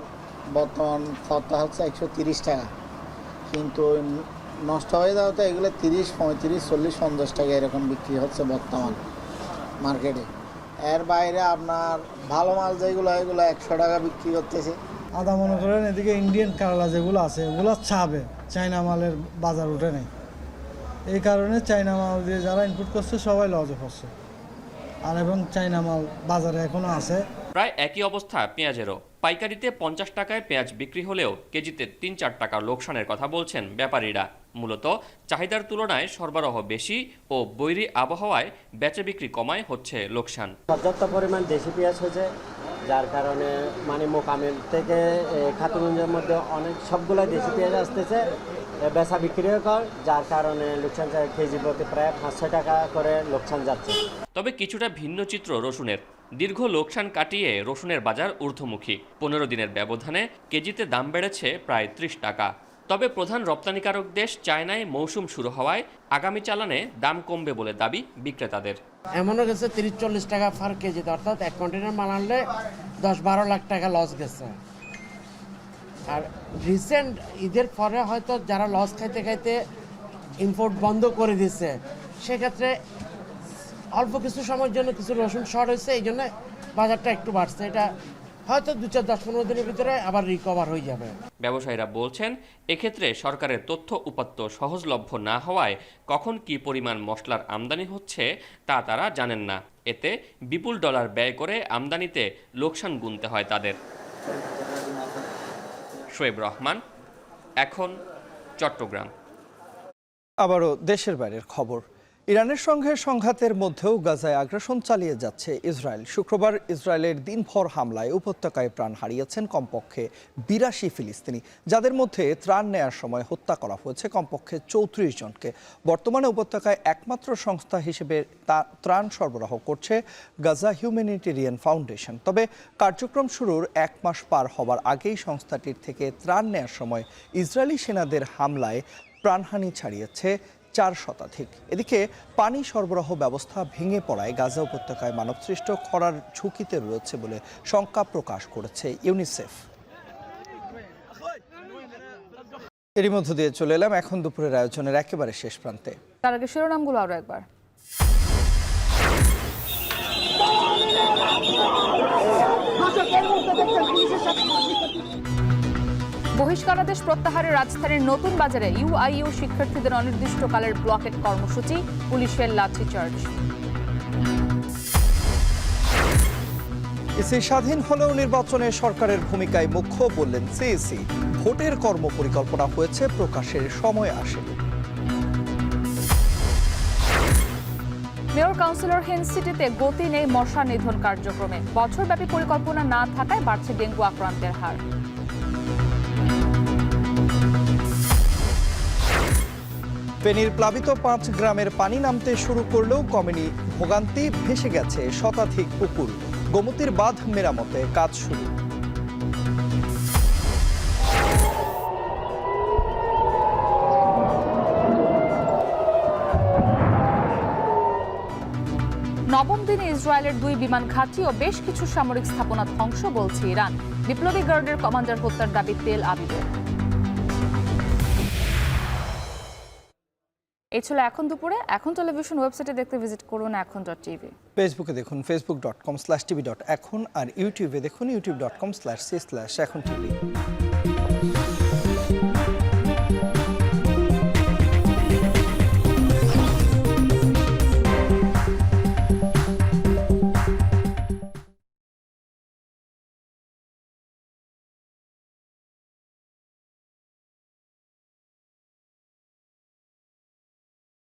বর্তমান খরচা হচ্ছে 130 টাকা, কিন্তু নষ্ট হয়ে যাওয়া তো এগুলো 30, 35, 40, 50 টাকা এরকম বিক্রি হচ্ছে বর্তমান মার্কেটে। এর বাইরে আপনার ভালো মাল যেগুলো এগুলো 100 টাকা বিক্রি করতেছে। আদা মনে করেন এদিকে ইন্ডিয়ান কারলা যেগুলো আছে ওগুলো ছাবে, চায়না মালের বাজার উঠে নেই। এই কারণে চায়না মাল দিয়ে যারা ইনপুট করছে সবাই লজে পড়ছে, আর এবং চায়না মাল বাজারে এখনো আছে। প্রায় একই অবস্থা পেঁয়াজেরও। পাইকারিতে 50 টাকায় পেঁয়াজ বিক্রি হলেও কেজিতে 3-4 টাকা লোকসানের কথা বলছেন ব্যাপারীরা। মূলত চাহিদার তুলনায় সরবরাহ বেশি ও বৈরী আবহাওয়ায় বেচা বিক্রি কমায় হচ্ছে লোকসান। পর্যাপ্ত পরিমাণ দেশি পেঁয়াজ হয়েছে, যার কারণে মানে মোকামিল থেকে খাতুনগঞ্জের মধ্যে অনেক সবগুলো দেশি পেঁয়াজ আসতেছে, বেচা বিক্রিও কর, যার কারণে লোকসান কেজি প্রতি প্রায় 500 টাকা করে লোকসান যাচ্ছে। তবে কিছুটা ভিন্ন চিত্র রসুনের। দীর্ঘ লোকসান কাটিয়ে রসুনের বাজার ঊর্ধ্বমুখী। 15 দিনের ব্যবধানে কেজিতে দাম বেড়েছে প্রায় 30 টাকা। তবে প্রধান রপ্তানিকারক দেশ চায়নায় মৌসুম শুরু হওয়ায় আগামী চালানে দাম কমবে বলে দাবি বিক্রেতাদের। এমনও গেছে 30-40 টাকা পার কেজিতে, অর্থাৎ 1 কন্টেনার মাল আনলে 10-12 লাখ টাকা লস গেছে। আর রিসেন্ট ঈদের পরে হয়তো যারা লস খাইতে খাইতে ইম্পোর্ট বন্ধ করে দিচ্ছে, সেক্ষেত্রে অল্প কিছু সময়ের জন্য কিছু রসুন শর্ট হয়েছে, এই জন্য বাজারটা একটু বাড়ছে। এটা হয়তো 2-4-10-15 দিনের ভিতরে আবার রিকভার হয়ে যাবে। ব্যবসায়ীরা বলছেন, এক্ষেত্রে সরকারের তথ্য উপাত্ত সহজলভ্য না হওয়ায় কখন কি পরিমাণ মশলার আমদানি হচ্ছে তা তারা জানেন না। এতে বিপুল ডলার ব্যয় করে আমদানিতে লোকসান গুনতে হয় তাদের। শোয়েব রহমান, এখন চট্টগ্রাম। আবারও দেশের বাইরের খবর। ইরানের সঙ্গে সংঘাতের মধ্যেও গাজায় আগ্রাসন চালিয়ে যাচ্ছে ইসরায়েল। শুক্রবার ইসরায়েলের দিনভর হামলায় উপত্যকায় প্রাণ হারিয়েছেন কমপক্ষে 82 ফিলিস্তিনি, যাদের মধ্যে ত্রাণ নেয়ার সময় হত্যা করা হয়েছে কমপক্ষে 34 জনকে। বর্তমানে উপত্যকায় একমাত্র সংস্থা হিসেবে ত্রাণ সরবরাহ করছে গাজা হিউম্যানিটেরিয়ান ফাউন্ডেশন। তবে কার্যক্রম শুরুর 1 মাস পার হবার আগেই সংস্থাটির থেকে ত্রাণ নেয়ার সময় ইসরায়েলি সেনাদের হামলায় প্রাণহানি ছাড়িয়েছে 4 শতাধিক। এদিকে পানি সরবরাহ ব্যবস্থা ভেঙে পড়ায় গাজা উপত্যকায় মানবসৃষ্ট খরার ঝুঁকিতে রয়েছে বলে শঙ্কা প্রকাশ করেছে ইউনিসেফ। এরই মধ্য দিয়ে চলে এলাম এখন দুপুরের আয়োজনের একেবারে শেষ প্রান্তে। তার আগে শিরোনামগুলো আরো একবার। বহিষ্কারাদেশ প্রত্যাহারে রাজধানীর নতুন বাজারে ইউআইইউ শিক্ষার্থীদের অনির্দিষ্টকালের ব্লকেট কর্মসূচি, পুলিশের লাঠিচার্জ। ইসি স্বাধীন হলেও নির্বাচনে সরকারের ভূমিকায় মুখ্য বললেন সিইসি। ভোটের কর্মপরিকল্পনা হয়েছে, প্রকাশের সময় আসেনি। মেয়র কাউন্সিলরহীন সিটিতে গতি নেই মশা নিধন কার্যক্রমে। বছরব্যাপী পরিকল্পনা না থাকায় বাড়ছে ডেঙ্গু আক্রান্তের হার। ফেনীর প্লাবিত 5 গ্রামের পানি নামতে শুরু করলেও কমেনি ভোগান্তি, ভেসে গেছে শতাধিক পুকুর। গোমতীর বাঁধ মেরামতে কাজ শুরু। নবম দিনে ইসরায়েলের 2 বিমান ঘাঁটি ও বেশ কিছু সামরিক স্থাপনা ধ্বংস বলছে ইরান। বিপ্লবী গার্ডের কমান্ডার হত্যার দাবি তেল আবিবের। এই ছিল এখন দুপুরে। এখন টেলিভিশন ওয়েবসাইটে দেখতে ভিজিট করুন এখন.টিভি। ফেসবুকে দেখুন facebook.com/tv.এখন আর ইউটিউবে দেখুন youtube.com/c/এখন টিভি।